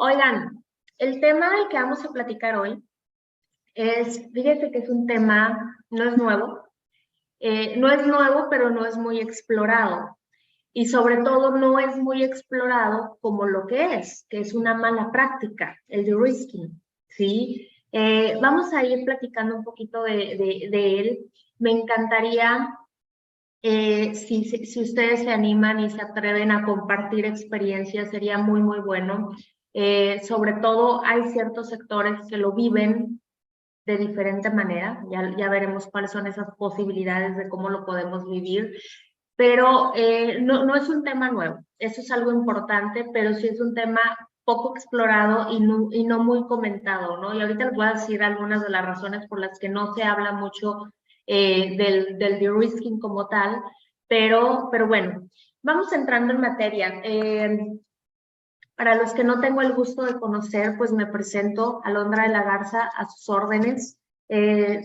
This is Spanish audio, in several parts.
Oigan, el tema del que vamos a platicar hoy fíjense que es un tema, no es nuevo, pero no es muy explorado. Y sobre todo no es muy explorado como lo que es una mala práctica, el de-risking, ¿sí? Vamos a ir platicando un poquito de él. Me encantaría, si ustedes se animan y se atreven a compartir experiencias, sería muy, muy bueno. Sobre todo hay ciertos sectores que lo viven de diferente manera, ya veremos cuáles son esas posibilidades de cómo lo podemos vivir, pero no es un tema nuevo, eso es algo importante, pero sí es un tema poco explorado y no muy comentado, ¿no? Y ahorita les voy a decir algunas de las razones por las que no se habla mucho del de-risking como tal, pero bueno, vamos entrando en materia. Para los que no tengo el gusto de conocer, pues me presento, Alondra de la Garza, a sus órdenes.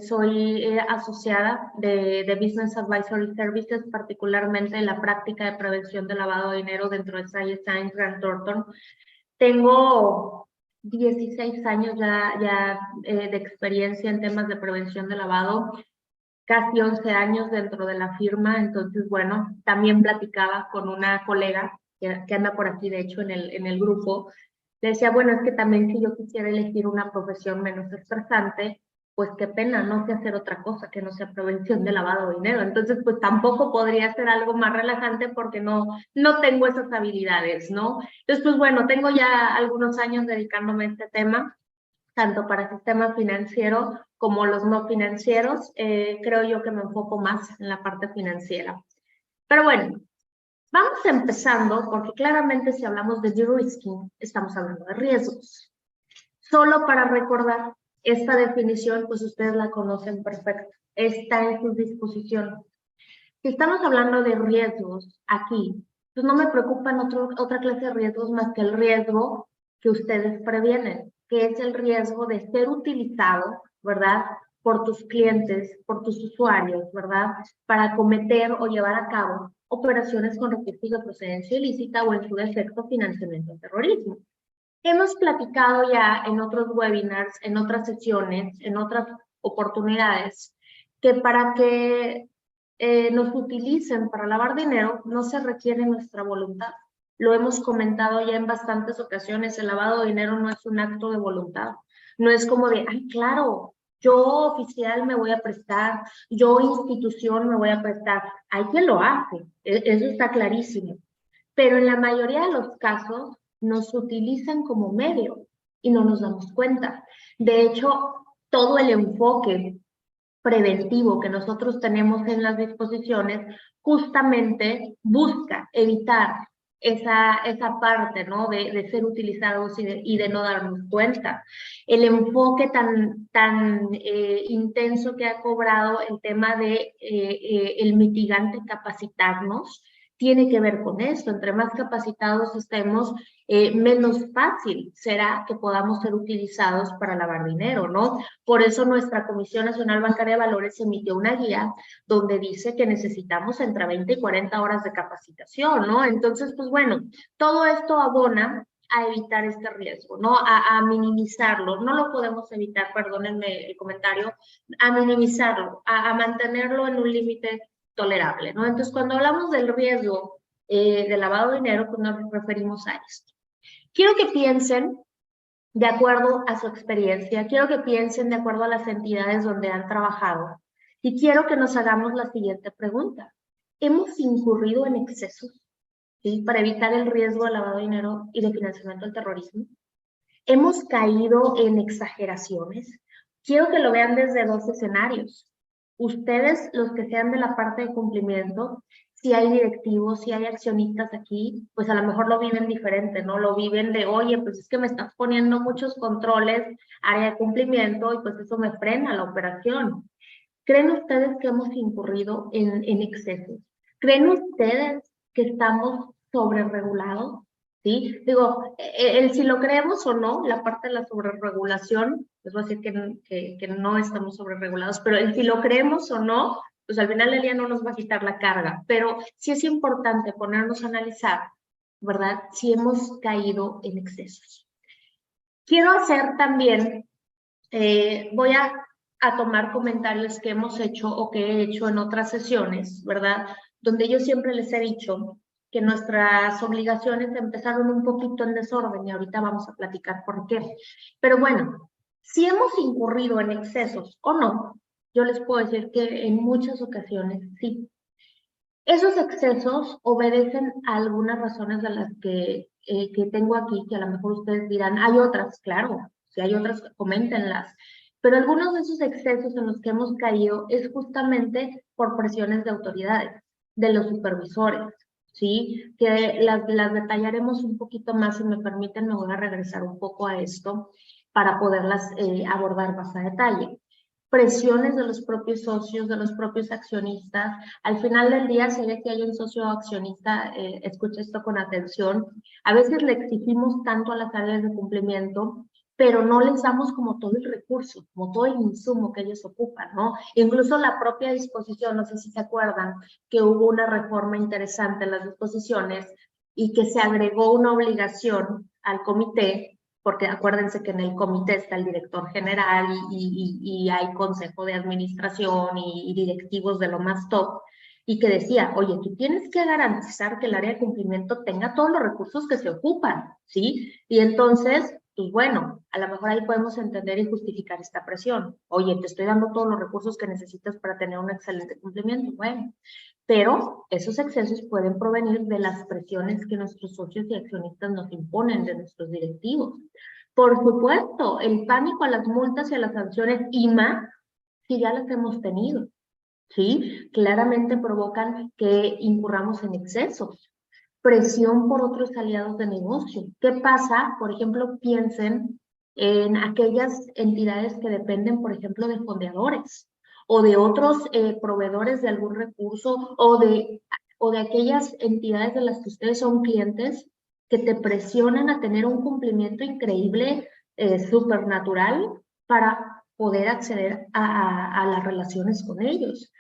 Soy asociada de Business Advisory Services, particularmente en la práctica de prevención de lavado de dinero dentro de Salle Science Grant Thornton. Tengo 16 años de experiencia en temas de prevención de lavado, casi 11 años dentro de la firma. Entonces, bueno, también platicaba con una colega que anda por aquí, de hecho, en el grupo. Le decía, bueno, es que también si yo quisiera elegir una profesión menos estresante, pues qué pena, no sé hacer otra cosa que no sea prevención de lavado de dinero. Entonces, pues tampoco podría ser algo más relajante porque no tengo esas habilidades, ¿no? Entonces, pues bueno, tengo ya algunos años dedicándome a este tema, tanto para el sistema financiero como los no financieros. Creo yo que me enfoco más en la parte financiera. Pero bueno, vamos empezando porque claramente si hablamos de de-risking, estamos hablando de riesgos. Solo para recordar, esta definición, pues ustedes la conocen perfecto, está en su disposición. Si estamos hablando de riesgos aquí, pues no me preocupan otra clase de riesgos más que el riesgo que ustedes previenen, que es el riesgo de ser utilizado, ¿verdad?, por tus clientes, por tus usuarios, ¿verdad?, para cometer o llevar a cabo operaciones con recursos de procedencia ilícita o en su defecto financiamiento al terrorismo. Hemos platicado ya en otros webinars, en otras sesiones, en otras oportunidades, que para que nos utilicen para lavar dinero no se requiere nuestra voluntad. Lo hemos comentado ya en bastantes ocasiones, el lavado de dinero no es un acto de voluntad. No es como de, ay, claro, yo oficial me voy a prestar, yo institución me voy a prestar. Hay quien lo hace, eso está clarísimo. Pero en la mayoría de los casos nos utilizan como medio y no nos damos cuenta. De hecho, todo el enfoque preventivo que nosotros tenemos en las disposiciones justamente busca evitar esa parte, ¿no?, de ser utilizados y de no darnos cuenta. El enfoque tan intenso que ha cobrado el tema de el mitigante capacitarnos tiene que ver con esto. Entre más capacitados estemos, menos fácil será que podamos ser utilizados para lavar dinero, ¿no? Por eso nuestra Comisión Nacional Bancaria de Valores emitió una guía donde dice que necesitamos entre 20 y 40 horas de capacitación, ¿no? Entonces, pues bueno, todo esto abona a evitar este riesgo, ¿no? A minimizarlo. No lo podemos evitar, perdónenme el comentario, a minimizarlo, a mantenerlo en un límite tolerable, ¿no? Entonces, cuando hablamos del riesgo de lavado de dinero, pues nos referimos a esto. Quiero que piensen de acuerdo a su experiencia, quiero que piensen de acuerdo a las entidades donde han trabajado y quiero que nos hagamos la siguiente pregunta. ¿Hemos incurrido en excesos, ¿sí?, para evitar el riesgo de lavado de dinero y de financiamiento del terrorismo? ¿Hemos caído en exageraciones? Quiero que lo vean desde dos escenarios. Ustedes, los que sean de la parte de cumplimiento, si hay directivos, si hay accionistas aquí, pues a lo mejor lo viven diferente, ¿no? Lo viven de, oye, pues es que me estás poniendo muchos controles, área de cumplimiento, y pues eso me frena la operación. ¿Creen ustedes que hemos incurrido en excesos? ¿Creen ustedes que estamos sobreregulados? ¿Sí? Digo, el si lo creemos o no, la parte de la sobreregulación, les voy a decir que no estamos sobreregulados, pero el si lo creemos o no, pues al final del día no nos va a quitar la carga. Pero sí es importante ponernos a analizar, ¿verdad?, si hemos caído en excesos. Quiero hacer también, voy a tomar comentarios que hemos hecho o que he hecho en otras sesiones, ¿verdad? Donde yo siempre les he dicho que nuestras obligaciones empezaron un poquito en desorden y ahorita vamos a platicar por qué. Pero bueno, si hemos incurrido en excesos o no, yo les puedo decir que en muchas ocasiones sí. Esos excesos obedecen a algunas razones de las que tengo aquí, que a lo mejor ustedes dirán, hay otras, claro, si hay otras, coméntenlas. Pero algunos de esos excesos en los que hemos caído es justamente por presiones de autoridades, de los supervisores, ¿sí? Que las detallaremos un poquito más, si me permiten, me voy a regresar un poco a esto para poderlas abordar más a detalle. Presiones de los propios socios, de los propios accionistas. Al final del día se ve que hay un socio accionista, escucha esto con atención, a veces le exigimos tanto a las áreas de cumplimiento, pero no les damos como todo el recurso, como todo el insumo que ellos ocupan, ¿no? Incluso la propia disposición, no sé si se acuerdan, que hubo una reforma interesante en las disposiciones y que se agregó una obligación al comité, porque acuérdense que en el comité está el director general y hay consejo de administración y directivos de lo más top, y que decía, oye, tú tienes que garantizar que el área de cumplimiento tenga todos los recursos que se ocupan, ¿sí? Y entonces, pues bueno, a lo mejor ahí podemos entender y justificar esta presión. Oye, te estoy dando todos los recursos que necesitas para tener un excelente cumplimiento. Bueno, pero esos excesos pueden provenir de las presiones que nuestros socios y accionistas nos imponen de nuestros directivos. Por supuesto, el pánico a las multas y a las sanciones IMA, que ya las hemos tenido, ¿sí? Claramente provocan que incurramos en excesos. Presión por otros aliados de negocio. ¿Qué pasa? Por ejemplo, piensen en aquellas entidades que dependen, por ejemplo, de fondeadores o de otros proveedores de algún recurso o de aquellas entidades de las que ustedes son clientes que te presionan a tener un cumplimiento increíble, supernatural, para poder acceder a las relaciones con ellos.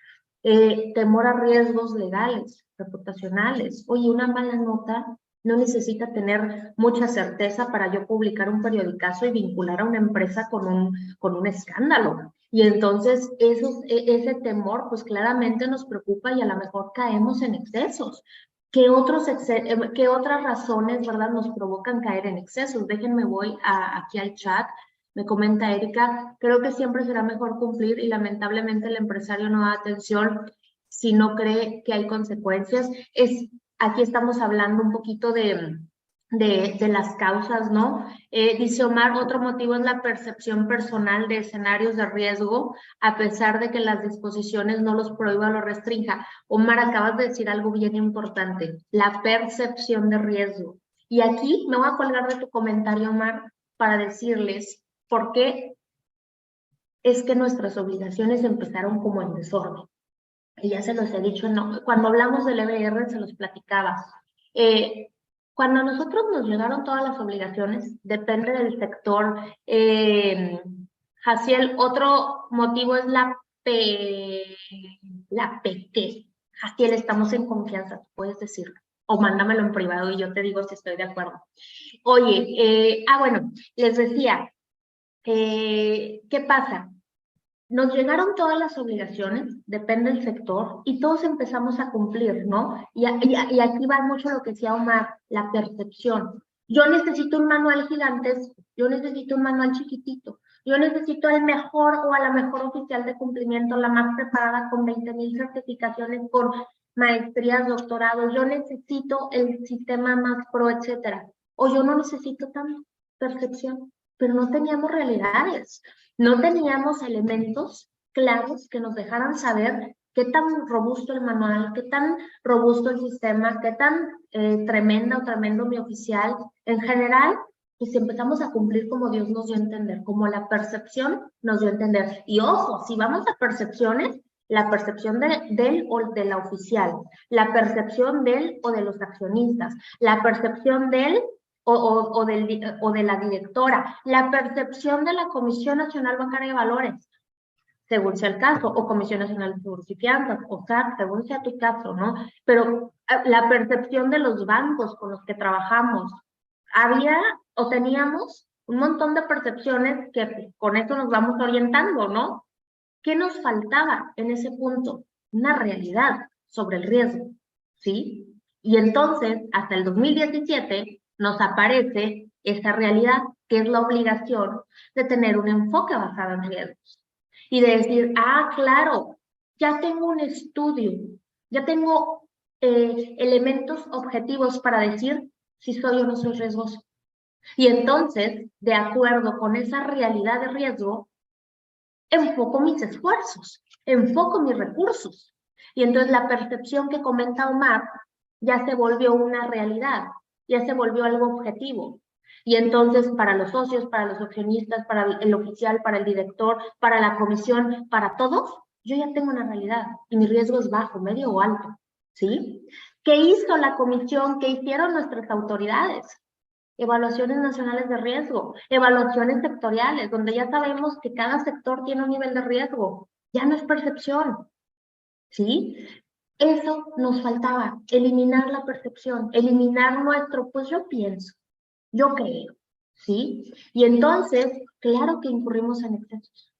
Temor a riesgos legales, reputacionales. Oye, una mala nota no necesita tener mucha certeza para yo publicar un periodicazo y vincular a una empresa con un escándalo. Y entonces ese temor pues claramente nos preocupa y a lo mejor caemos en excesos. ¿Qué otras razones, verdad, nos provocan caer en excesos? Déjenme voy aquí al chat. Me comenta Erika, creo que siempre será mejor cumplir y lamentablemente el empresario no da atención si no cree que hay consecuencias. Aquí estamos hablando un poquito de las causas, ¿no? Dice Omar, otro motivo es la percepción personal de escenarios de riesgo, a pesar de que las disposiciones no los prohíba o los restrinja. Omar, acabas de decir algo bien importante, la percepción de riesgo. Y aquí me voy a colgar de tu comentario, Omar, para decirles por qué es que nuestras obligaciones empezaron como en desorden. Y ya se los he dicho, no, cuando hablamos del EBR se los platicaba. Cuando a nosotros nos llegaron todas las obligaciones, depende del sector. Jaciel, otro motivo es la PT. Jaciel, estamos en confianza, puedes decirlo. O mándamelo en privado y yo te digo si estoy de acuerdo. Oye, bueno, les decía, ¿qué pasa? Nos llegaron todas las obligaciones, depende del sector, y todos empezamos a cumplir, ¿no? Y aquí va mucho lo que decía Omar, la percepción. Yo necesito un manual gigantesco, yo necesito un manual chiquitito, yo necesito el mejor o a la mejor oficial de cumplimiento, la más preparada con 20,000 certificaciones, con maestrías, doctorados, yo necesito el sistema más pro, etcétera. O yo no necesito tanta percepción, pero no teníamos realidades. No teníamos elementos claros que nos dejaran saber qué tan robusto el manual, qué tan robusto el sistema, qué tan tremenda o tremendo mi oficial. En general, pues empezamos a cumplir como Dios nos dio a entender, como la percepción nos dio a entender. Y ojo, si vamos a percepciones, la percepción del o de la oficial, la percepción del o de los accionistas, la percepción del o de la directora, la percepción de la Comisión Nacional Bancaria de Valores, según sea el caso, o Comisión Nacional de Seguros y Fianzas, o SAT, según sea tu caso, ¿no? Pero la percepción de los bancos con los que trabajamos, había o teníamos un montón de percepciones que pues, con eso nos vamos orientando, ¿no? ¿Qué nos faltaba en ese punto? Una realidad sobre el riesgo, ¿sí? Y entonces, hasta el 2017, nos aparece esa realidad, que es la obligación de tener un enfoque basado en riesgos. Y de decir, ah, claro, ya tengo un estudio, ya tengo elementos objetivos para decir si soy o no soy riesgoso. Y entonces, de acuerdo con esa realidad de riesgo, enfoco mis esfuerzos, enfoco mis recursos. Y entonces la percepción que comenta Omar ya se volvió una realidad, ya se volvió algo objetivo. Y entonces para los socios, para los accionistas, para el oficial, para el director, para la comisión, para todos, yo ya tengo una realidad y mi riesgo es bajo, medio o alto, ¿sí? ¿Qué hizo la comisión? ¿Qué hicieron nuestras autoridades? Evaluaciones nacionales de riesgo, evaluaciones sectoriales, donde ya sabemos que cada sector tiene un nivel de riesgo, ya no es percepción, ¿sí? Eso nos faltaba, eliminar la percepción, eliminar nuestro, pues yo pienso, yo creo, ¿sí? Y entonces, claro que incurrimos en excesos,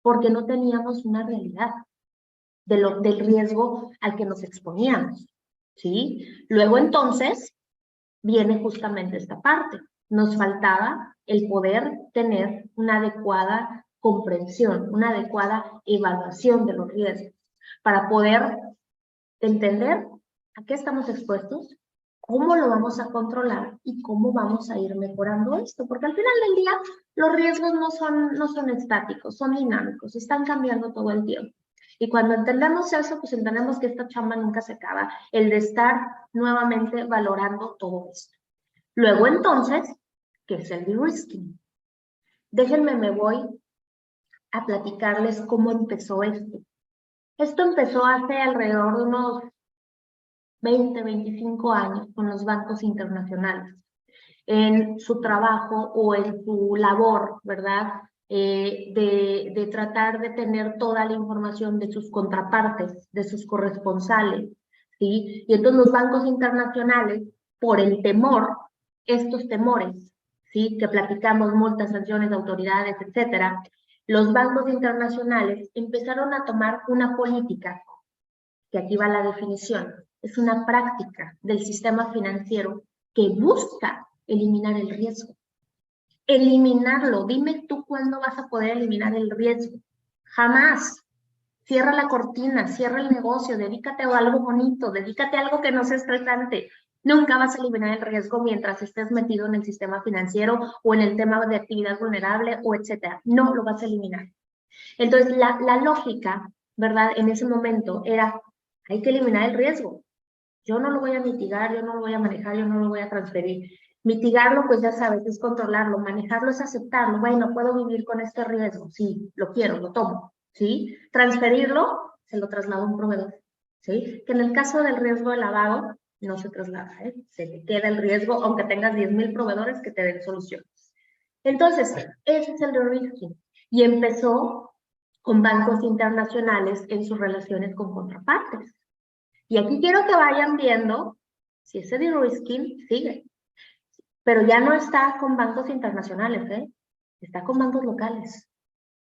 porque no teníamos una realidad del riesgo al que nos exponíamos, ¿sí? Luego entonces, viene justamente esta parte. Nos faltaba el poder tener una adecuada comprensión, una adecuada evaluación de los riesgos, para poder entender a qué estamos expuestos, cómo lo vamos a controlar y cómo vamos a ir mejorando esto, porque al final del día los riesgos no son estáticos, son dinámicos, están cambiando todo el tiempo. Y cuando entendemos eso, pues entendemos que esta chamba nunca se acaba, el de estar nuevamente valorando todo esto. Luego entonces, ¿qué es el de-risking? Déjenme, me voy a platicarles cómo empezó esto. Esto empezó hace alrededor de unos 20, 25 años con los bancos internacionales, en su trabajo o en su labor, ¿verdad? De tratar de tener toda la información de sus contrapartes, de sus corresponsales, ¿sí? Y entonces los bancos internacionales, por el temor, estos temores, ¿sí? Que platicamos, multas, sanciones, autoridades, etcétera, los bancos internacionales empezaron a tomar una política, que aquí va la definición, es una práctica del sistema financiero que busca eliminar el riesgo. Eliminarlo. Dime tú cuándo vas a poder eliminar el riesgo. Jamás. Cierra la cortina, cierra el negocio, dedícate a algo bonito, dedícate a algo que no sea estresante. Nunca vas a eliminar el riesgo mientras estés metido en el sistema financiero o en el tema de actividad vulnerable o etcétera. No lo vas a eliminar. Entonces, la lógica, ¿verdad? En ese momento era, hay que eliminar el riesgo. Yo no lo voy a mitigar, yo no lo voy a manejar, yo no lo voy a transferir. Mitigarlo, pues ya sabes, es controlarlo. Manejarlo es aceptarlo. Bueno, puedo vivir con este riesgo. Sí, lo quiero, lo tomo. ¿Sí? Transferirlo, se lo traslado a un proveedor. ¿Sí? Que en el caso del riesgo de lavado, no se traslada. Se te queda el riesgo, aunque tengas 10,000 proveedores que te den soluciones. Entonces, ese es el de-risking. Y empezó con bancos internacionales en sus relaciones con contrapartes. Y aquí quiero que vayan viendo si ese de-risking sigue. Pero ya no está con bancos internacionales, está con bancos locales,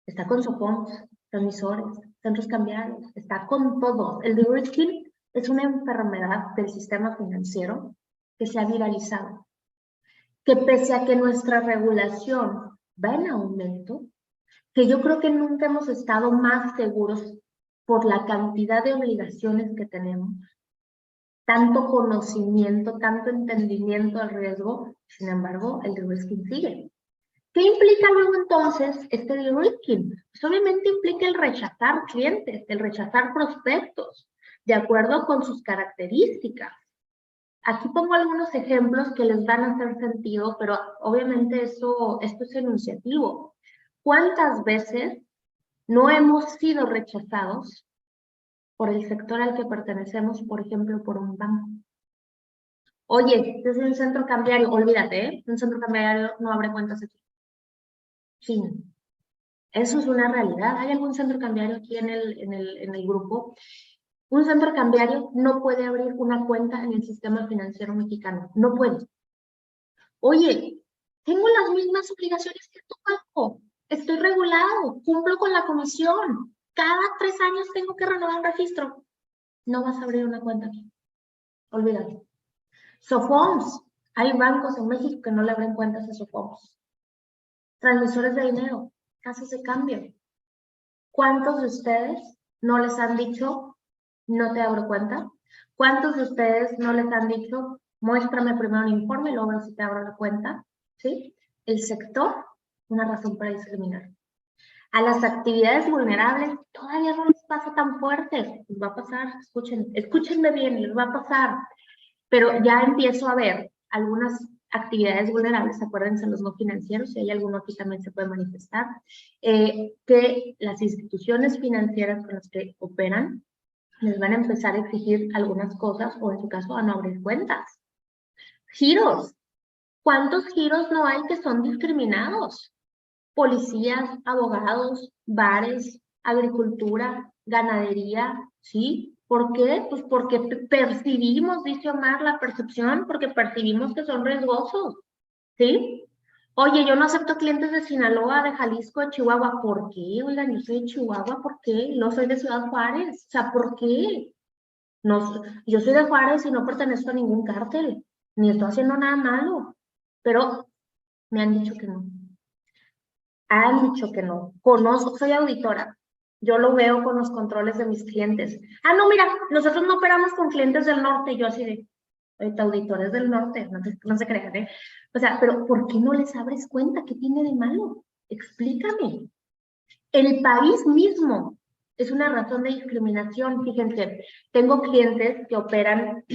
está con sopons, transmisores, centros cambiarios, está con todo. El de-risking es una enfermedad del sistema financiero que se ha viralizado, que pese a que nuestra regulación va en aumento, que yo creo que nunca hemos estado más seguros por la cantidad de obligaciones que tenemos, tanto conocimiento, tanto entendimiento del riesgo, sin embargo, el de-risking sigue. ¿Qué implica luego entonces este de-risking? Pues obviamente implica el rechazar clientes, el rechazar prospectos, de acuerdo con sus características. Aquí pongo algunos ejemplos que les van a hacer sentido, pero obviamente esto es enunciativo. ¿Cuántas veces no hemos sido rechazados por el sector al que pertenecemos, por ejemplo, por un banco? Oye, este es un centro cambiario, olvídate, un centro cambiario no abre cuentas aquí. Sí, eso es una realidad. ¿Hay algún centro cambiario aquí en el grupo? Un centro cambiario no puede abrir una cuenta en el sistema financiero mexicano, no puede. Oye, Tengo las mismas obligaciones que tu banco. Estoy regulado, cumplo con la comisión. Cada 3 años tengo que renovar un registro. No vas a abrir una cuenta aquí. Olvídalo. Sofoms. Hay bancos en México que no le abren cuentas a Sofoms. Transmisores de dinero, casos de cambio. ¿Cuántos de ustedes no les han dicho, no te abro cuenta? ¿Cuántos de ustedes no les han dicho, muéstrame primero un informe y luego ver si te abro la cuenta? ¿Sí? El sector, una razón para discriminar. A las actividades vulnerables todavía no les pasa tan fuerte. Les va a pasar, escúchenme bien, les va a pasar. Pero ya empiezo a ver algunas actividades vulnerables, acuérdense los no financieros, si hay alguno aquí también se puede manifestar, que las instituciones financieras con las que operan les van a empezar a exigir algunas cosas o en su caso a no abrir cuentas. Giros. ¿Cuántos giros no hay que son discriminados? Policías, abogados, bares, agricultura, ganadería, ¿sí? ¿Por qué? Pues porque percibimos, dice Omar, la percepción, porque percibimos que son riesgosos, ¿sí? Oye, yo no acepto clientes de Sinaloa, de Jalisco, de Chihuahua. ¿Por qué? Oigan, yo soy de Chihuahua, ¿por qué? No soy de Ciudad Juárez, o sea, ¿por qué? No, yo soy de Juárez y no pertenezco a ningún cártel, ni estoy haciendo nada malo, pero me han dicho que no. Han dicho que no. Conozco, soy auditora. Yo lo veo con los controles de mis clientes. Ah, no, mira, nosotros no operamos con clientes del norte. Yo así de, ahorita auditores del norte, no se crean, ¿eh? O sea, pero ¿por qué no les abres cuenta? ¿Qué tiene de malo? Explícame. El país mismo es una razón de discriminación. Fíjense, tengo clientes que operan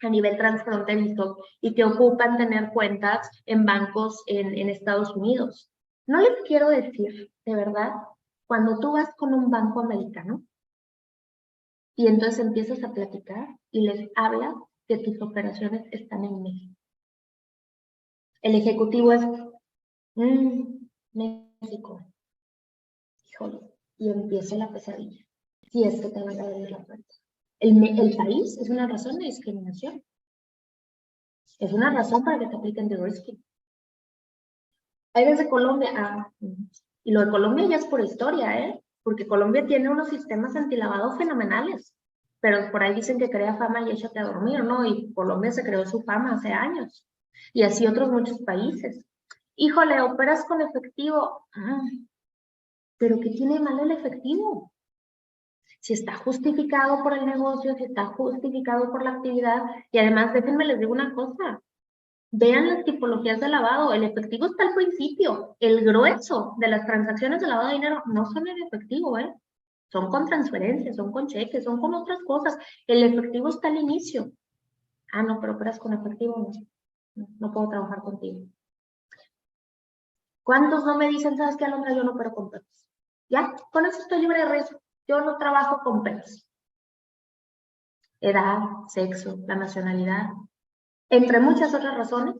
a nivel transfronterizo y que ocupan tener cuentas en bancos en Estados Unidos. No les quiero decir, de verdad, cuando tú vas con un banco americano y entonces empiezas a platicar y les hablas que tus operaciones están en México. El ejecutivo es, México, híjole, y empieza la pesadilla. Si es que te van a abrir la puerta. El país es una razón de discriminación. Es una razón para que te apliquen de risking. Hay desde Colombia, y lo de Colombia ya es por historia, ¿eh? Porque Colombia tiene unos sistemas antilavado fenomenales, pero por ahí dicen que crea fama y échate a dormir, ¿no? Y Colombia se creó su fama hace años, y así otros muchos países. Híjole, operas con efectivo, pero ¿qué tiene mal el efectivo? Si está justificado por el negocio, si está justificado por la actividad, y además déjenme les digo una cosa, vean las tipologías de lavado, el efectivo está al principio, el grueso de las transacciones de lavado de dinero no son en efectivo, son con transferencias, son con cheques, son con otras cosas, el efectivo está al inicio. Ah, no, pero operas con efectivo, no puedo trabajar contigo. ¿Cuántos no me dicen, sabes qué, Alondra, yo no opero con PEPs? Ya, con eso estoy libre de riesgo, yo no trabajo con PEPs. Edad, sexo, la nacionalidad, entre muchas otras razones,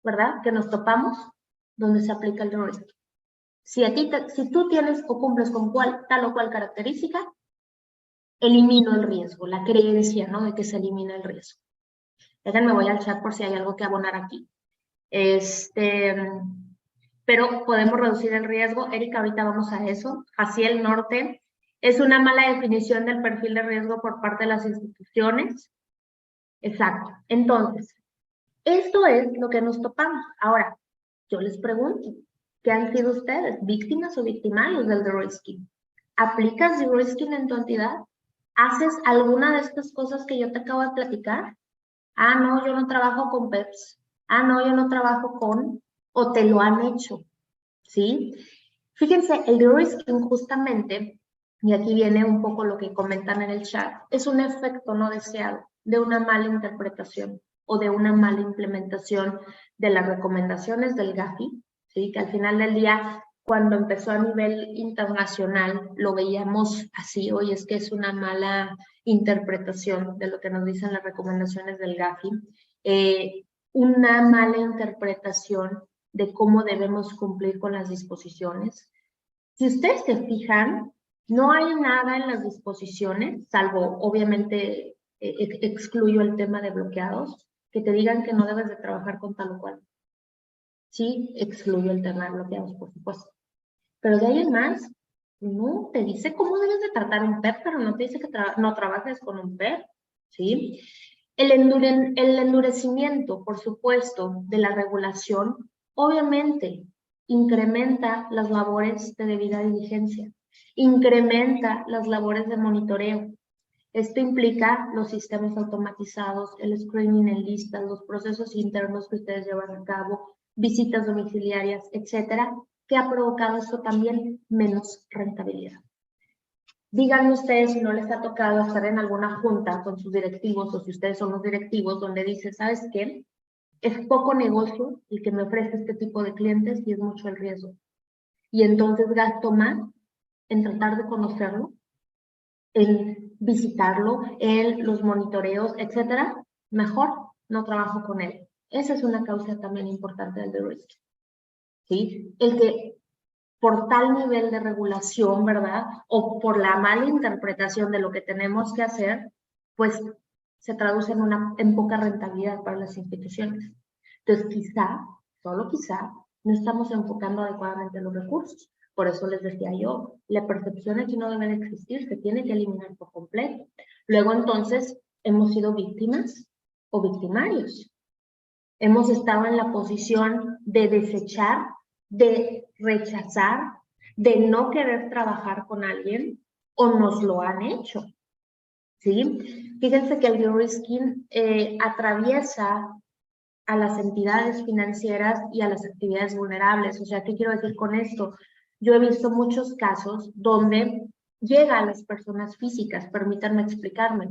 ¿verdad? Que nos topamos donde se aplica el riesgo. Si tú tienes o cumples con tal o cual característica, elimino el riesgo, la creencia, ¿no? De que se elimina el riesgo. Déjenme, voy al chat por si hay algo que abonar aquí. Pero podemos reducir el riesgo. Erika, ahorita vamos a eso. Hacia el norte, es una mala definición del perfil de riesgo por parte de las instituciones. Exacto. Entonces, esto es lo que nos topamos. Ahora, yo les pregunto, ¿qué han sido ustedes? ¿Víctimas o victimarios del de-risking? ¿Aplicas de-risking en tu entidad? ¿Haces alguna de estas cosas que yo te acabo de platicar? Ah, no, yo no trabajo con PEPs. Ah, no, yo no trabajo con, o te lo han hecho, ¿sí? Fíjense, el de-risking justamente, y aquí viene un poco lo que comentan en el chat, es un efecto no deseado de una mala interpretación o de una mala implementación de las recomendaciones del Gafi, ¿sí? Que al final del día, cuando empezó a nivel internacional, lo veíamos así, oye, es que es una mala interpretación de lo que nos dicen las recomendaciones del Gafi, una mala interpretación de cómo debemos cumplir con las disposiciones. Si ustedes se fijan, no hay nada en las disposiciones, salvo obviamente excluyo el tema de bloqueados, que te digan que no debes de trabajar con tal o cual. Sí, excluye el tener bloqueados, por supuesto. Pero de ahí en más, no, te dice cómo debes de tratar un PEP, pero no te dice que no trabajes con un PEP, ¿sí? El endurecimiento, por supuesto, de la regulación, obviamente, incrementa las labores de debida diligencia, incrementa las labores de monitoreo. Esto implica los sistemas automatizados, el screening en listas, los procesos internos que ustedes llevan a cabo, visitas domiciliarias, etcétera, que ha provocado esto también menos rentabilidad. Díganme ustedes si no les ha tocado estar en alguna junta con sus directivos o si ustedes son los directivos donde dice, ¿sabes qué? Es poco negocio el que me ofrece este tipo de clientes y es mucho el riesgo. Y entonces gasto más en tratar de conocerlo, en visitarlo, en los monitoreos, etcétera. Mejor no trabajo con él. Esa es una causa también importante del de-risk. ¿Sí? El que por tal nivel de regulación, ¿verdad? O por la mala interpretación de lo que tenemos que hacer, pues se traduce en poca rentabilidad para las instituciones. Entonces, quizá, solo quizá, no estamos enfocando adecuadamente los recursos. Por eso les decía yo, la percepción aquí no debe de existir, se tiene que eliminar por completo. Luego, entonces, hemos sido víctimas o victimarios. Hemos estado en la posición de desechar, de rechazar, de no querer trabajar con alguien, o nos lo han hecho, ¿sí? Fíjense que el de-risking atraviesa a las entidades financieras y a las actividades vulnerables. O sea, ¿qué quiero decir con esto? Yo he visto muchos casos donde llega a las personas físicas, permítanme explicarme.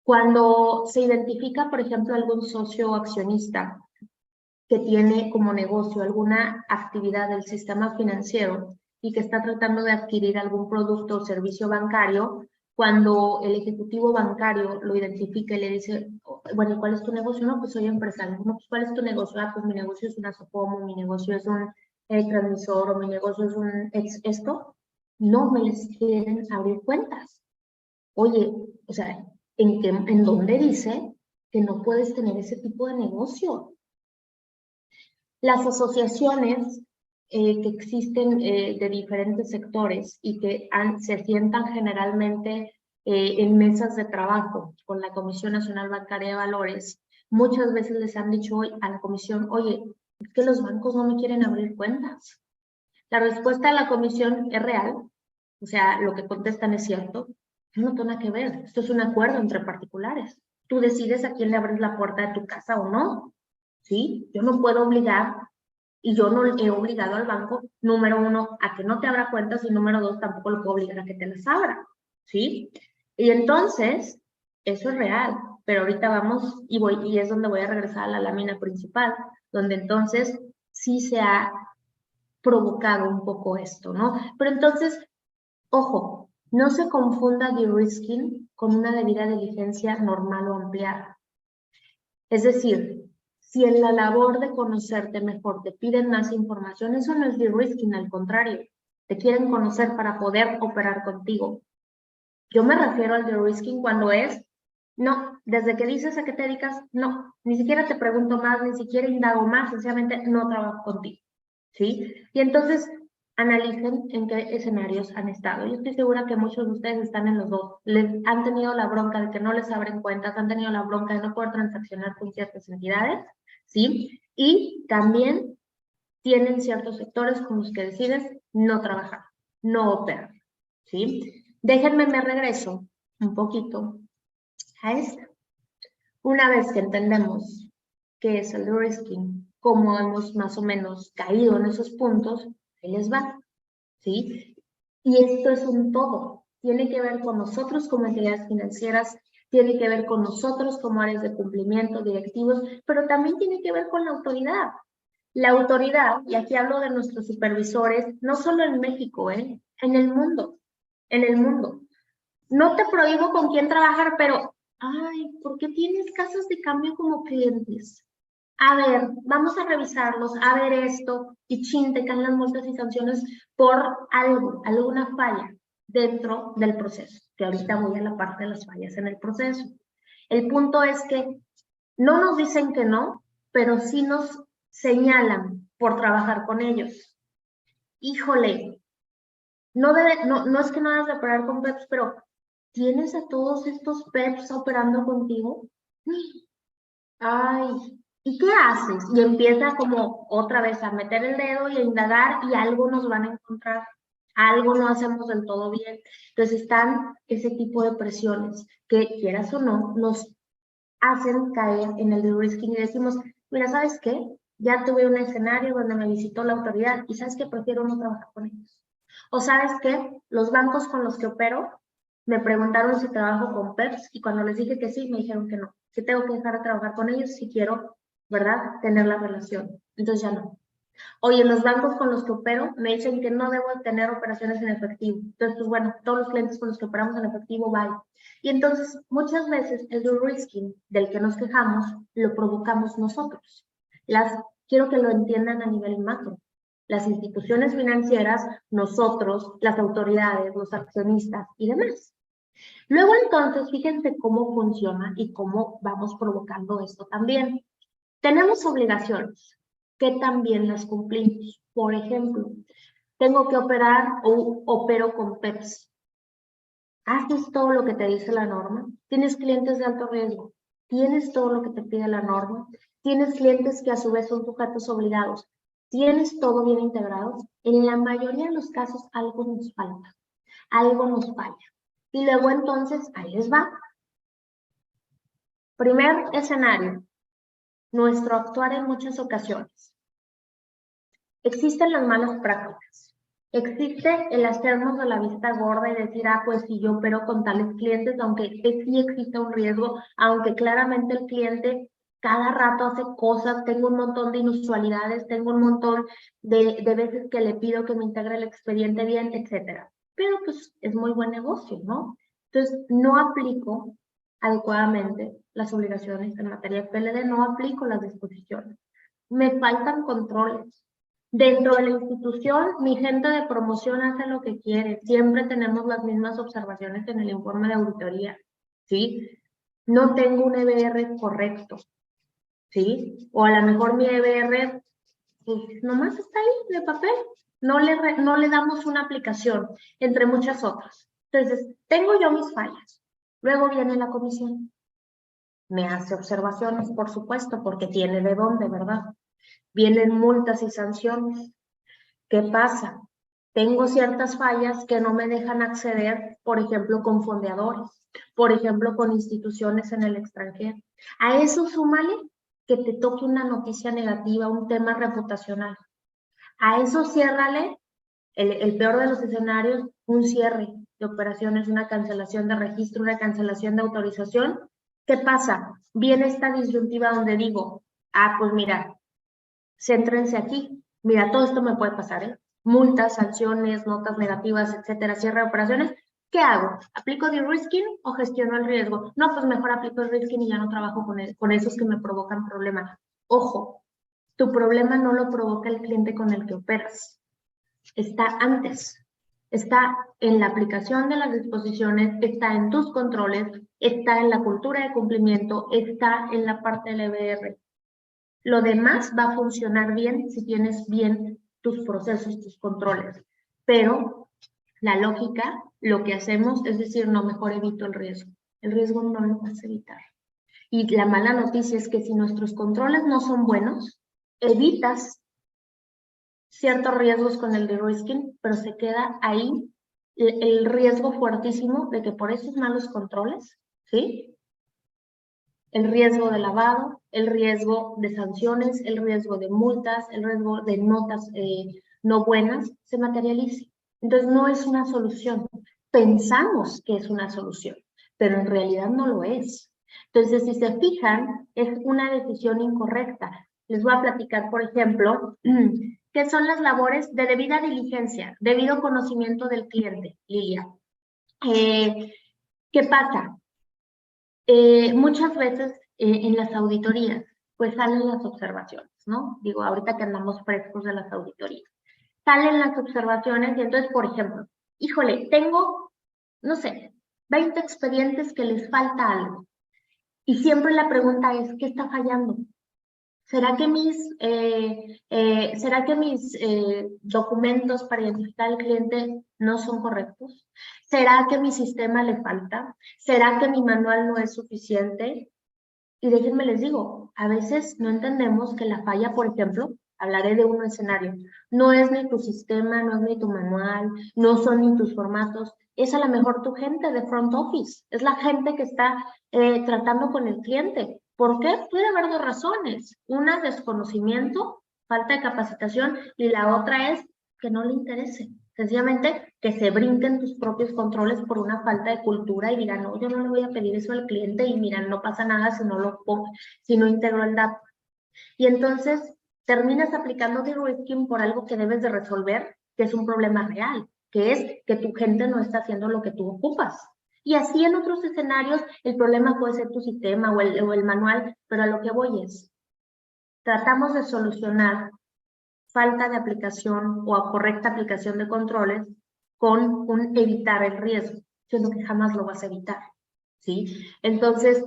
Cuando se identifica, por ejemplo, algún socio accionista que tiene como negocio alguna actividad del sistema financiero y que está tratando de adquirir algún producto o servicio bancario, cuando el ejecutivo bancario lo identifica y le dice, bueno, ¿cuál es tu negocio? No, pues soy empresario. No, pues ¿cuál es tu negocio? Ah, pues mi negocio es una Sopomo, mi negocio es un transmisor o mi negocio es esto. No me les quieren abrir cuentas. Oye, o sea, ¿en dónde dice que no puedes tener ese tipo de negocio? Las asociaciones que existen de diferentes sectores y que se sientan generalmente en mesas de trabajo con la Comisión Nacional Bancaria de Valores, muchas veces les han dicho hoy a la comisión, oye, es que los bancos no me quieren abrir cuentas. La respuesta de la comisión es real, o sea, lo que contestan es cierto, no tiene nada que ver, esto es un acuerdo entre particulares. Tú decides a quién le abres la puerta de tu casa o no, ¿sí? Yo no puedo obligar y yo no he obligado al banco, número uno, a que no te abra cuentas y número dos, tampoco lo puedo obligar a que te las abra, ¿sí? Y entonces, eso es real, pero ahorita vamos y es donde voy a regresar a la lámina principal, donde entonces sí se ha provocado un poco esto, ¿no? Pero entonces, ojo, no se confunda de-risking con una debida diligencia normal o ampliada. Es decir, si en la labor de conocerte mejor te piden más información, eso no es de-risking, al contrario, te quieren conocer para poder operar contigo. Yo me refiero al de-risking cuando es, no, desde que dices a qué te dedicas, no, ni siquiera te pregunto más, ni siquiera indago más, sencillamente no trabajo contigo, ¿sí? Y entonces analicen en qué escenarios han estado. Yo estoy segura que muchos de ustedes están en los dos. Les han tenido la bronca de que no les abren cuentas, han tenido la bronca de no poder transaccionar con ciertas entidades, ¿sí? Y también tienen ciertos sectores con los que decides no trabajar, no operar, ¿sí? Déjenme me regreso un poquito a esta. Una vez que entendemos qué es el de-risking, cómo hemos más o menos caído en esos puntos, ahí les va, ¿sí? Y esto es un todo. Tiene que ver con nosotros como entidades financieras, tiene que ver con nosotros como áreas de cumplimiento, directivos, pero también tiene que ver con la autoridad. La autoridad, y aquí hablo de nuestros supervisores, no solo en México, en el mundo, en el mundo. No te prohíbo con quién trabajar, pero, ay, ¿por qué tienes casas de cambio como clientes? A ver, vamos a revisarlos, a ver esto, y chin, te caen las multas y sanciones por algo, alguna falla dentro del proceso, que ahorita voy a la parte de las fallas en el proceso. El punto es que no nos dicen que no, pero sí nos señalan por trabajar con ellos. Híjole, no es que no debas de operar con PEPs, pero ¿tienes a todos estos PEPs operando contigo? Ay, ¿y qué haces? Y empieza como otra vez a meter el dedo y a indagar y algo nos van a encontrar. Algo no hacemos del todo bien. Entonces están ese tipo de presiones que, quieras o no, nos hacen caer en el de-risking y decimos, mira, ¿sabes qué? Ya tuve un escenario donde me visitó la autoridad y ¿sabes qué? Prefiero no trabajar con ellos. O ¿sabes qué? Los bancos con los que opero me preguntaron si trabajo con PEPs y cuando les dije que sí, me dijeron que no, que tengo que dejar de trabajar con ellos si quiero, ¿verdad? Tener la relación. Entonces ya no. Oye, los bancos con los que opero me dicen que no debo tener operaciones en efectivo. Entonces, pues bueno, todos los clientes con los que operamos en efectivo, bye. Y entonces, muchas veces el de-risking del que nos quejamos lo provocamos nosotros. Quiero que lo entiendan a nivel macro. Las instituciones financieras, nosotros, las autoridades, los accionistas y demás. Luego entonces, fíjense cómo funciona y cómo vamos provocando esto también. Tenemos obligaciones que también las cumplimos. Por ejemplo, tengo que operar o opero con PEPs. ¿Haces todo lo que te dice la norma? ¿Tienes clientes de alto riesgo? ¿Tienes todo lo que te pide la norma? ¿Tienes clientes que a su vez son sujetos obligados? ¿Tienes todo bien integrado? En la mayoría de los casos algo nos falta, algo nos falla. Y luego entonces, ahí les va. Primer escenario, nuestro actuar en muchas ocasiones. Existen las malas prácticas. Existe el hacernos de la vista gorda y decir, pues si yo opero con tales clientes, aunque sí existe un riesgo, aunque claramente el cliente cada rato hace cosas, tengo un montón de inusualidades, tengo un montón de veces que le pido que me integre el expediente bien, etcétera. Pero pues es muy buen negocio, ¿no? Entonces, no aplico adecuadamente las obligaciones en materia de PLD, no aplico las disposiciones. Me faltan controles. Dentro de la institución, mi gente de promoción hace lo que quiere. Siempre tenemos las mismas observaciones en el informe de auditoría, ¿sí? No tengo un EBR correcto, ¿sí? O a lo mejor mi EBR, pues nomás está ahí de papel. No le damos una aplicación, entre muchas otras. Entonces, tengo yo mis fallas. Luego viene la comisión. Me hace observaciones, por supuesto, porque tiene de dónde, ¿verdad? Vienen multas y sanciones. ¿Qué pasa? Tengo ciertas fallas que no me dejan acceder, por ejemplo, con fondeadores, por ejemplo, con instituciones en el extranjero. A eso súmale que te toque una noticia negativa, un tema reputacional. A eso ciérrale, el peor de los escenarios, un cierre de operaciones, una cancelación de registro, una cancelación de autorización. ¿Qué pasa? Viene esta disyuntiva donde digo, pues mira, céntrense aquí. Mira, todo esto me puede pasar, ¿eh? Multas, sanciones, notas negativas, etcétera, cierre de operaciones. ¿Qué hago? ¿Aplico de-risking o gestiono el riesgo? No, pues mejor aplico el risking y ya no trabajo con esos que me provocan problemas. Ojo, tu problema no lo provoca el cliente con el que operas. Está antes. Está en la aplicación de las disposiciones, está en tus controles, está en la cultura de cumplimiento, está en la parte del EBR. Lo demás va a funcionar bien si tienes bien tus procesos, tus controles. Pero la lógica, lo que hacemos es decir, no, mejor evito el riesgo. El riesgo no lo vas a evitar. Y la mala noticia es que si nuestros controles no son buenos, evitas ciertos riesgos con el de-risking, pero se queda ahí el riesgo fuertísimo de que por esos malos controles, ¿sí? El riesgo de lavado, el riesgo de sanciones, el riesgo de multas, el riesgo de notas no buenas, se materialice. Entonces no es una solución. Pensamos que es una solución, pero en realidad no lo es. Entonces, si se fijan, es una decisión incorrecta. Les voy a platicar, por ejemplo, qué son las labores de debida diligencia, debido conocimiento del cliente, Lilia. ¿Qué pasa? Muchas veces en las auditorías, pues salen las observaciones, ¿no? Digo, ahorita que andamos frescos de las auditorías. Salen las observaciones y entonces, por ejemplo, híjole, tengo, no sé, 20 expedientes que les falta algo. Y siempre la pregunta es, ¿qué está fallando? ¿Será que mis documentos para identificar al cliente no son correctos? ¿Será que mi sistema le falta? ¿Será que mi manual no es suficiente? Y déjenme les digo, a veces no entendemos que la falla, por ejemplo, hablaré de un escenario, no es ni tu sistema, no es ni tu manual, no son ni tus formatos, es a lo mejor tu gente de front office, es la gente que está tratando con el cliente. ¿Por qué? Puede haber dos razones. Una, desconocimiento, falta de capacitación, y la otra es que no le interese. Sencillamente que se brinquen tus propios controles por una falta de cultura y digan, no, yo no le voy a pedir eso al cliente y miran, no pasa nada si no lo pongo, si no integro el dato. Y entonces terminas aplicando de-risking por algo que debes de resolver, que es un problema real, que es que tu gente no está haciendo lo que tú ocupas. Y así en otros escenarios el problema puede ser tu sistema o el manual, pero a lo que voy es, tratamos de solucionar falta de aplicación o correcta aplicación de controles con un evitar el riesgo, siendo que jamás lo vas a evitar, ¿sí? Entonces,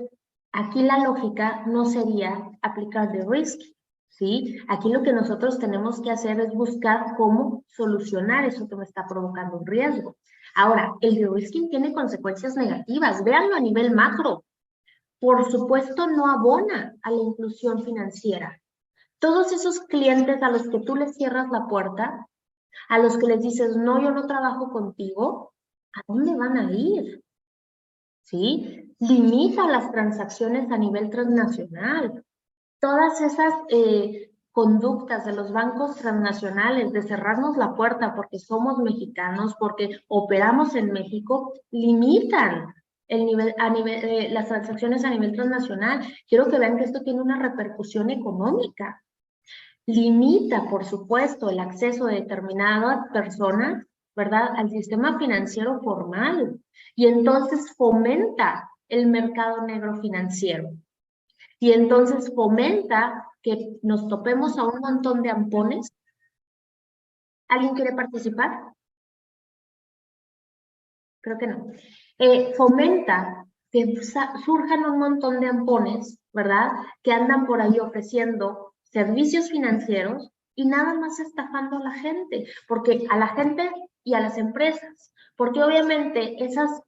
aquí la lógica no sería aplicar de risk, ¿sí? Aquí lo que nosotros tenemos que hacer es buscar cómo solucionar eso que me está provocando un riesgo. Ahora, el de-risking tiene consecuencias negativas, véanlo a nivel macro. Por supuesto, no abona a la inclusión financiera. Todos esos clientes a los que tú les cierras la puerta, a los que les dices, no, yo no trabajo contigo, ¿a dónde van a ir? ¿Sí? Limita las transacciones a nivel transnacional. Todas esas conductas de los bancos transnacionales de cerrarnos la puerta porque somos mexicanos, porque operamos en México, limitan las transacciones a nivel transnacional. Quiero que vean que esto tiene una repercusión económica. Limita, por supuesto, el acceso de determinadas personas, ¿verdad?, al sistema financiero formal, y entonces fomenta el mercado negro financiero. Y entonces fomenta que nos topemos a un montón de ampones. ¿Alguien quiere participar? Creo que no. Fomenta que surjan un montón de ampones, ¿verdad?, que andan por ahí ofreciendo servicios financieros y nada más estafando a la gente, porque a la gente y a las empresas, porque obviamente esas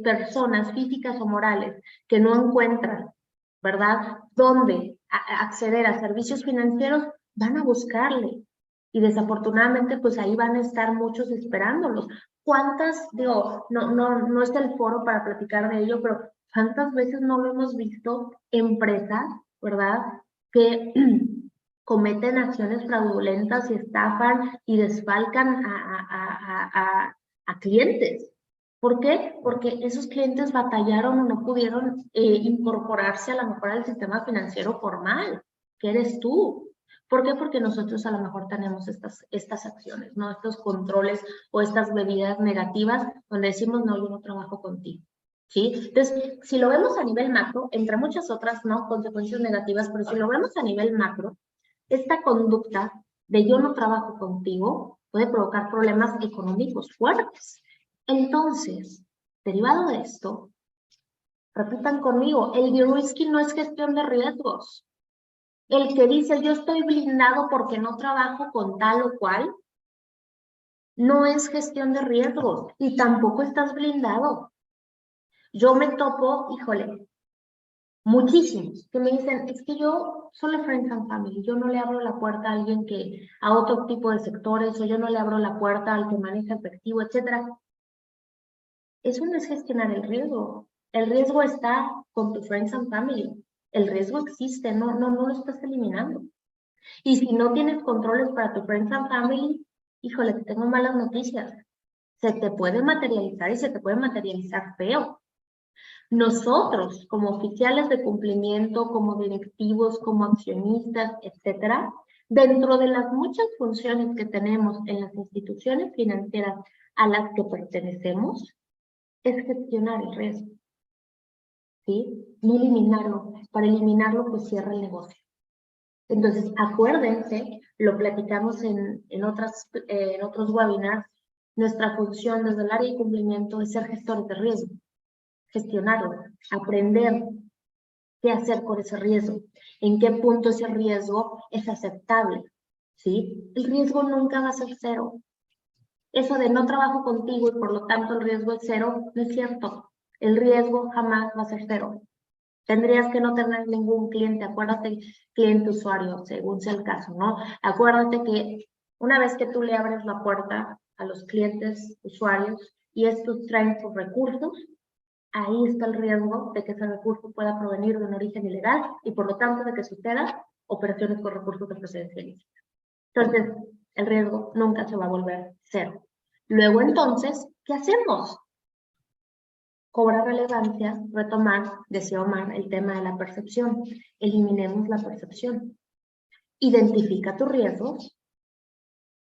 personas físicas o morales que no encuentran, ¿verdad?, dónde acceder a servicios financieros, van a buscarle. Y desafortunadamente, pues ahí van a estar muchos esperándolos. ¿Cuántas, digo, no está el foro para platicar de ello, pero cuántas veces no lo hemos visto empresas, ¿verdad?, que cometen acciones fraudulentas y estafan y desfalcan a clientes? ¿Por qué? Porque esos clientes batallaron o no pudieron incorporarse a lo mejor al sistema financiero formal, que eres tú. ¿Por qué? Porque nosotros a lo mejor tenemos estas acciones, ¿no? Estos controles o estas medidas negativas donde decimos, no, yo no trabajo contigo, ¿sí? Entonces, si lo vemos a nivel macro, entre muchas otras, ¿no?, consecuencias negativas, pero si lo vemos a nivel macro, esta conducta de yo no trabajo contigo puede provocar problemas económicos fuertes. Entonces, derivado de esto, repitan conmigo, el de-risking no es gestión de riesgos. El que dice yo estoy blindado porque no trabajo con tal o cual, no es gestión de riesgos y tampoco estás blindado. Yo me topo, híjole, muchísimos que me dicen, es que yo solo Friends and Family, yo no le abro la puerta a alguien a otro tipo de sectores, o yo no le abro la puerta al que maneja efectivo, etcétera. Eso no es gestionar el riesgo. El riesgo está con tu Friends and Family. El riesgo existe, no lo estás eliminando. Y si no tienes controles para tu Friends and Family, híjole, te tengo malas noticias. Se te puede materializar y se te puede materializar feo. Nosotros, como oficiales de cumplimiento, como directivos, como accionistas, etcétera, dentro de las muchas funciones que tenemos en las instituciones financieras a las que pertenecemos, es gestionar el riesgo, ¿sí? No eliminarlo. Para eliminarlo, pues cierra el negocio. Entonces, acuérdense, lo platicamos en otros webinars, nuestra función desde el área de cumplimiento es ser gestores de riesgo, gestionarlo, aprender qué hacer con ese riesgo, en qué punto ese riesgo es aceptable, ¿sí? El riesgo nunca va a ser cero. Eso de no trabajo contigo y por lo tanto el riesgo es cero, no es cierto. El riesgo jamás va a ser cero. Tendrías que no tener ningún cliente, acuérdate, cliente usuario, según sea el caso, ¿no? Acuérdate que una vez que tú le abres la puerta a los clientes usuarios y estos traen sus recursos, ahí está el riesgo de que ese recurso pueda provenir de un origen ilegal y por lo tanto de que sucedan operaciones con recursos de procedencia ilícita. Entonces, el riesgo nunca se va a volver cero. Luego entonces, ¿qué hacemos? Cobra relevancia, retomar, decía Omar, el tema de la percepción. Eliminemos la percepción. Identifica tus riesgos.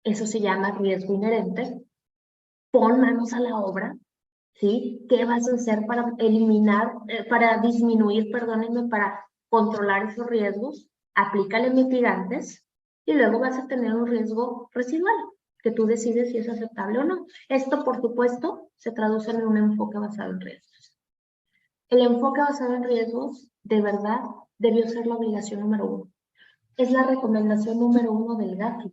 Eso se llama riesgo inherente. Pon manos a la obra. ¿Sí? ¿Qué vas a hacer para eliminar, para disminuir, perdónenme, para controlar esos riesgos? Aplícale mitigantes y luego vas a tener un riesgo residual que tú decides si es aceptable o no. Esto, por supuesto, se traduce en un enfoque basado en riesgos. El enfoque basado en riesgos, de verdad, debió ser la obligación número 1. Es la recomendación número 1 del GAFI.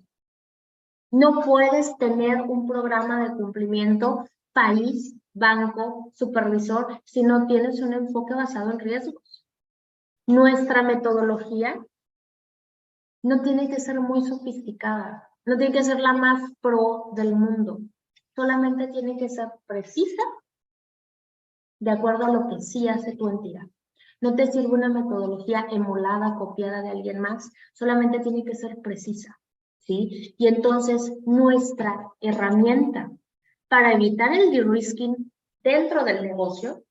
No puedes tener un programa de cumplimiento país, banco, supervisor, si no tienes un enfoque basado en riesgos. Nuestra metodología no tiene que ser muy sofisticada, no tiene que ser la más pro del mundo, solamente tiene que ser precisa de acuerdo a lo que sí hace tu entidad. No te sirve una metodología emulada, copiada de alguien más, solamente tiene que ser precisa, ¿sí? Y entonces nuestra herramienta para evitar el de-risking dentro del negocio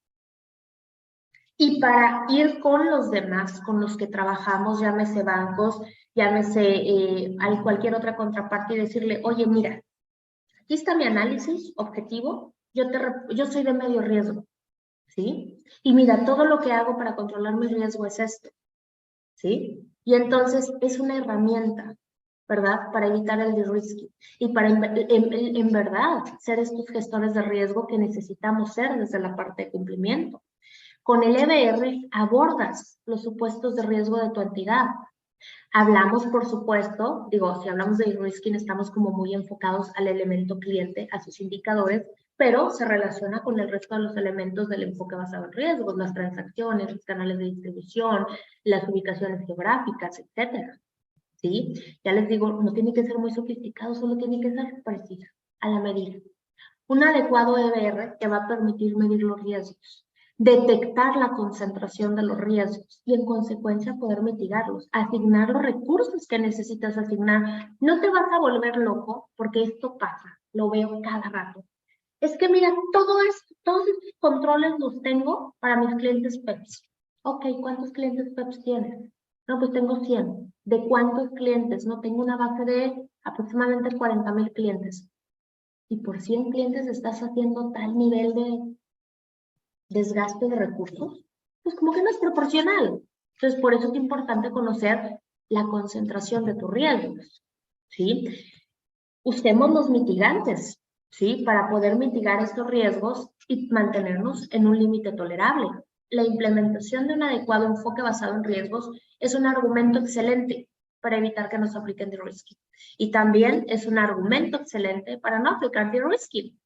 y para ir con los demás, con los que trabajamos, llámese bancos, llámese cualquier otra contraparte y decirle, oye, mira, aquí está mi análisis objetivo, yo soy de medio riesgo, ¿sí? Y mira, todo lo que hago para controlar mi riesgo es esto, ¿sí? Y entonces es una herramienta, ¿verdad? Para evitar el de-risking y para en verdad ser estos gestores de riesgo que necesitamos ser desde la parte de cumplimiento. Con el EBR abordas los supuestos de riesgo de tu entidad. Hablamos, por supuesto, digo, si hablamos de de-risking estamos como muy enfocados al elemento cliente, a sus indicadores, pero se relaciona con el resto de los elementos del enfoque basado en riesgos, las transacciones, los canales de distribución, las ubicaciones geográficas, etcétera. ¿Sí? Ya les digo, no tiene que ser muy sofisticado, solo tiene que ser preciso, a la medida. Un adecuado EBR te va a permitir medir los riesgos, detectar la concentración de los riesgos y en consecuencia poder mitigarlos, asignar los recursos que necesitas asignar. No te vas a volver loco porque esto pasa, lo veo cada rato. Es que mira, todos estos controles los tengo para mis clientes PEPS. Ok, ¿cuántos clientes PEPS tienes? No, pues tengo 100. ¿De cuántos clientes? No, tengo una base de aproximadamente 40,000 clientes. Y por 100 clientes estás haciendo tal nivel de desgaste de recursos, pues como que no es proporcional. Entonces, por eso es importante conocer la concentración de tus riesgos, ¿sí? Usemos los mitigantes, ¿sí? Para poder mitigar estos riesgos y mantenernos en un límite tolerable. La implementación de un adecuado enfoque basado en riesgos es un argumento excelente para evitar que nos apliquen de-risking. Y también es un argumento excelente para no aplicar de-risking.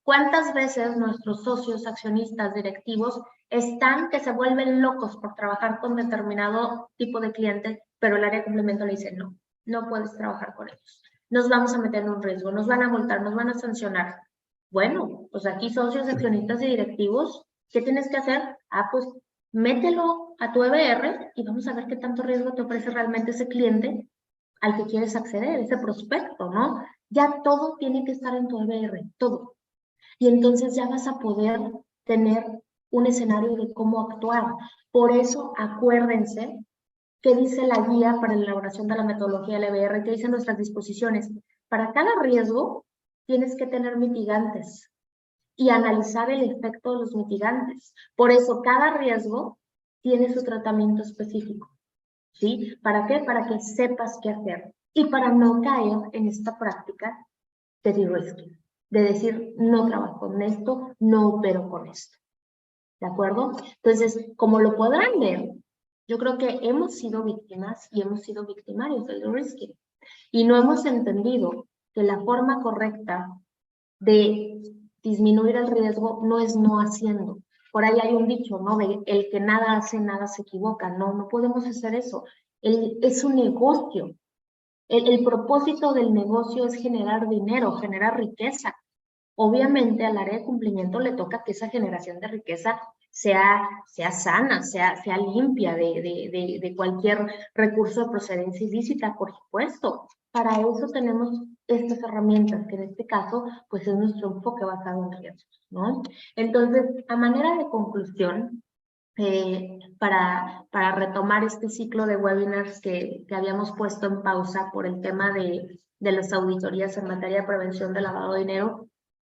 ¿Cuántas veces nuestros socios, accionistas, directivos están que se vuelven locos por trabajar con determinado tipo de cliente, pero el área de complemento le dice no, no puedes trabajar con ellos? Nos vamos a meter en un riesgo, nos van a multar, nos van a sancionar. Bueno, pues aquí socios, accionistas y directivos, ¿qué tienes que hacer? Ah, pues mételo a tu EBR y vamos a ver qué tanto riesgo te ofrece realmente ese cliente al que quieres acceder, ese prospecto, ¿no? Ya todo tiene que estar en tu EBR, todo. Y entonces ya vas a poder tener un escenario de cómo actuar. Por eso, acuérdense que dice la guía para la elaboración de la metodología del EBR, que dice nuestras disposiciones. Para cada riesgo tienes que tener mitigantes y analizar el efecto de los mitigantes. Por eso, cada riesgo tiene su tratamiento específico, ¿sí? ¿Para qué? Para que sepas qué hacer y para no caer en esta práctica de de-risking, de decir, no trabajo con esto, no opero con esto. ¿de acuerdo? Entonces, como lo podrán ver, yo creo que hemos sido víctimas y hemos sido victimarios del de-risking. Y no hemos entendido que la forma correcta de disminuir el riesgo no es no haciendo. Por ahí hay un dicho, ¿no? De el que nada hace, nada se equivoca. No, no podemos hacer eso. Es un negocio. El propósito del negocio es generar dinero, generar riqueza. Obviamente al área de cumplimiento le toca que esa generación de riqueza sea sana, sea limpia de cualquier recurso de procedencia ilícita, por supuesto. Para eso tenemos estas herramientas, que en este caso, pues es nuestro enfoque basado en riesgos, ¿no? Entonces, a manera de conclusión, para retomar este ciclo de webinars que habíamos puesto en pausa por el tema de las auditorías en materia de prevención de lavado de dinero,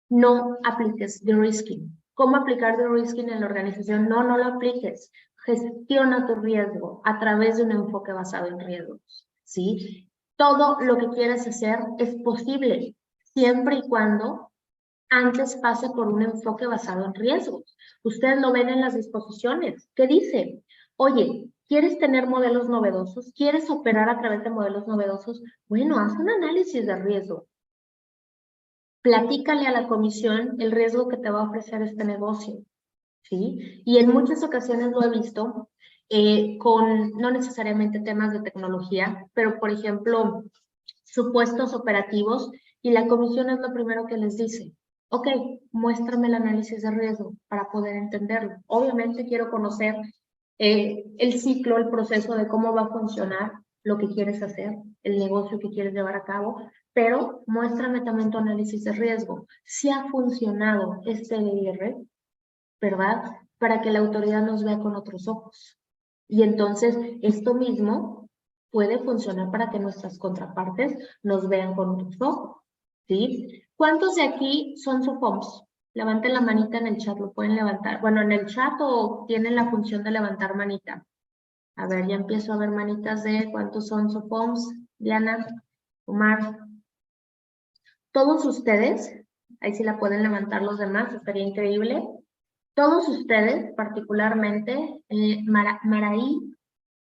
no apliques de-risking. ¿Cómo aplicar de-risking en la organización? No, no lo apliques. Gestiona tu riesgo a través de un enfoque basado en riesgos, ¿sí? Todo lo que quieras hacer es posible, siempre y cuando antes pase por un enfoque basado en riesgos. Ustedes lo ven en las disposiciones. ¿Qué dice? Oye, ¿quieres tener modelos novedosos? ¿Quieres operar a través de modelos novedosos? Bueno, haz un análisis de riesgo. Platícale a la comisión el riesgo que te va a ofrecer este negocio, ¿sí? Y en muchas ocasiones lo he visto con no necesariamente temas de tecnología, pero por ejemplo, supuestos operativos, y la comisión es lo primero que les dice. Ok, muéstrame el análisis de riesgo para poder entenderlo. Obviamente quiero conocer el ciclo, el proceso de cómo va a funcionar lo que quieres hacer, el negocio que quieres llevar a cabo, pero muéstrame también tu análisis de riesgo. Si ha funcionado este DIR, ¿verdad? Para que la autoridad nos vea con otros ojos. Y entonces esto mismo puede funcionar para que nuestras contrapartes nos vean con otros ojos, ¿sí? ¿Cuántos de aquí son SOFOMS? Levanten la manita en el chat, lo pueden levantar. Bueno, en el chat o tienen la función de levantar manita. A ver, ya empiezo a ver manitas de cuántos son SOFOMS. Diana, Omar. Todos ustedes, ahí sí la pueden levantar los demás, estaría increíble. Todos ustedes, particularmente, Maraí,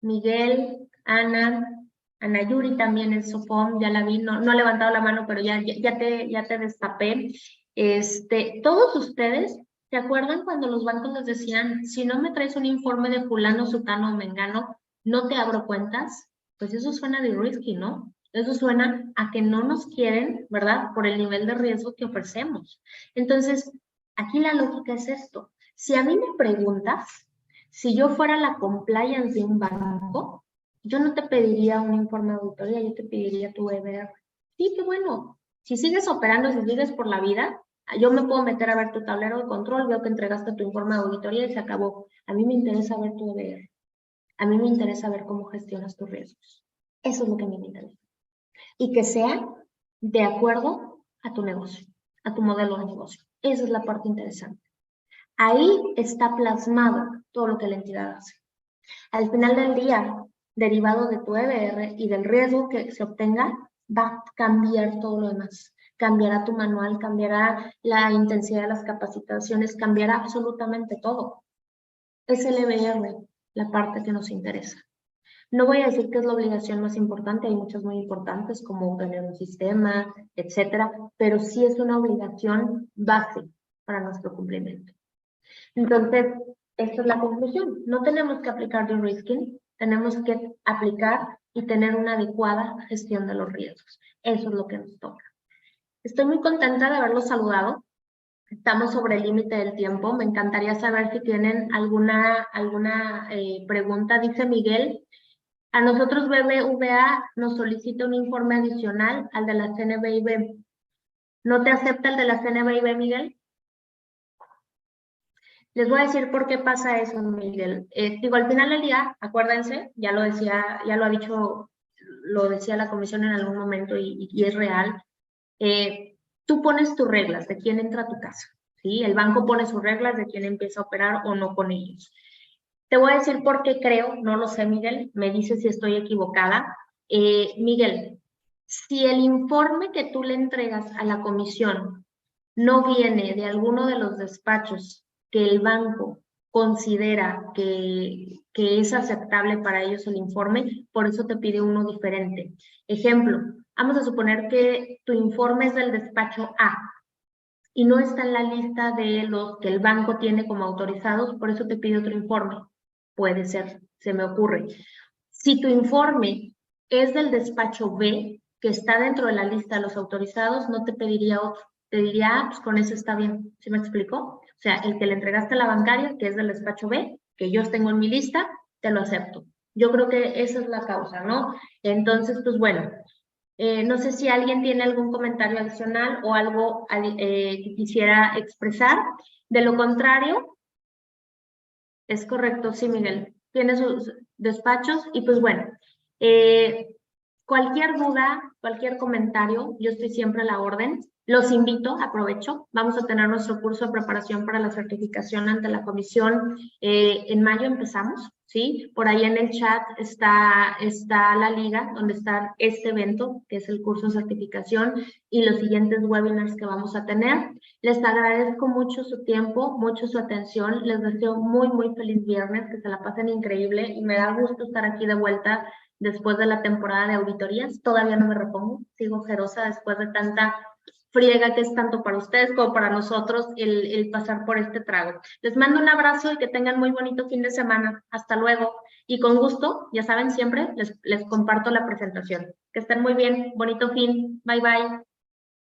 Miguel, Ana Yuri también es SOFOM, ya la vi, no ha levantado la mano, pero ya te destapé. Todos ustedes, ¿se acuerdan cuando los bancos les decían, si no me traes un informe de fulano, sutano o mengano, no te abro cuentas? Pues eso suena de risky, ¿no? Eso suena a que no nos quieren, ¿verdad? Por el nivel de riesgo que ofrecemos. Entonces, aquí la lógica es esto. Si a mí me preguntas, si yo fuera la compliance de un banco, yo no te pediría un informe de auditoría, yo te pediría tu EBR. Sí, qué bueno. Si sigues operando, si sigues por la vida, yo me puedo meter a ver tu tablero de control, veo que entregaste tu informe de auditoría y se acabó. A mí me interesa ver tu EBR. A mí me interesa ver cómo gestionas tus riesgos. Eso es lo que a mí me interesa. Y que sea de acuerdo a tu negocio, a tu modelo de negocio. Esa es la parte interesante. Ahí está plasmado todo lo que la entidad hace. Al final del día, derivado de tu EBR y del riesgo que se obtenga, va a cambiar todo lo demás. Cambiará tu manual, cambiará la intensidad de las capacitaciones, cambiará absolutamente todo. Es el EBR la parte que nos interesa. No voy a decir que es la obligación más importante, hay muchas muy importantes como tener un sistema, etcétera, pero sí es una obligación base para nuestro cumplimiento. Entonces, esta es la conclusión. No tenemos que aplicar de-risking, tenemos que aplicar y tener una adecuada gestión de los riesgos. Eso es lo que nos toca. Estoy muy contenta de haberlos saludado. Estamos sobre el límite del tiempo. Me encantaría saber si tienen alguna pregunta. Dice Miguel, a nosotros BBVA nos solicita un informe adicional al de la CNBIB. ¿No te acepta el de la CNBIB, Miguel? Les voy a decir por qué pasa eso, Miguel. Digo, al final del día, acuérdense, ya lo decía la comisión en algún momento y es real. Tú pones tus reglas de quién entra a tu casa, ¿sí? El banco pone sus reglas de quién empieza a operar o no con ellos. Te voy a decir por qué creo, no lo sé, Miguel, me dices si estoy equivocada. Miguel, si el informe que tú le entregas a la comisión no viene de alguno de los despachos que el banco considera que es aceptable para ellos el informe, por eso te pide uno diferente. Ejemplo, vamos a suponer que tu informe es del despacho A y no está en la lista de los que el banco tiene como autorizados, por eso te pide otro informe. Puede ser, se me ocurre. Si tu informe es del despacho B, que está dentro de la lista de los autorizados, no te pediría otro. Te diría, pues con eso está bien. ¿Sí me explicó? O sea, el que le entregaste a la bancaria, que es del despacho B, que yo tengo en mi lista, te lo acepto. Yo creo que esa es la causa, ¿no? Entonces, pues bueno, no sé si alguien tiene algún comentario adicional o algo que quisiera expresar. De lo contrario, es correcto, sí, Miguel. Tiene sus despachos y pues bueno, cualquier duda, cualquier comentario, yo estoy siempre a la orden. Los invito, aprovecho, vamos a tener nuestro curso de preparación para la certificación ante la comisión. En mayo empezamos, ¿sí? Por ahí en el chat está la liga donde está este evento, que es el curso de certificación y los siguientes webinars que vamos a tener. Les agradezco mucho su tiempo, mucho su atención. Les deseo muy, muy feliz viernes, que se la pasen increíble y me da gusto estar aquí de vuelta después de la temporada de auditorías. Todavía no me repongo, sigo ojerosa después de tanta friega que es tanto para ustedes como para nosotros el pasar por este trago. Les mando un abrazo y que tengan muy bonito fin de semana. Hasta luego. Y con gusto, ya saben, siempre les comparto la presentación. Que estén muy bien. Bonito fin. Bye, bye.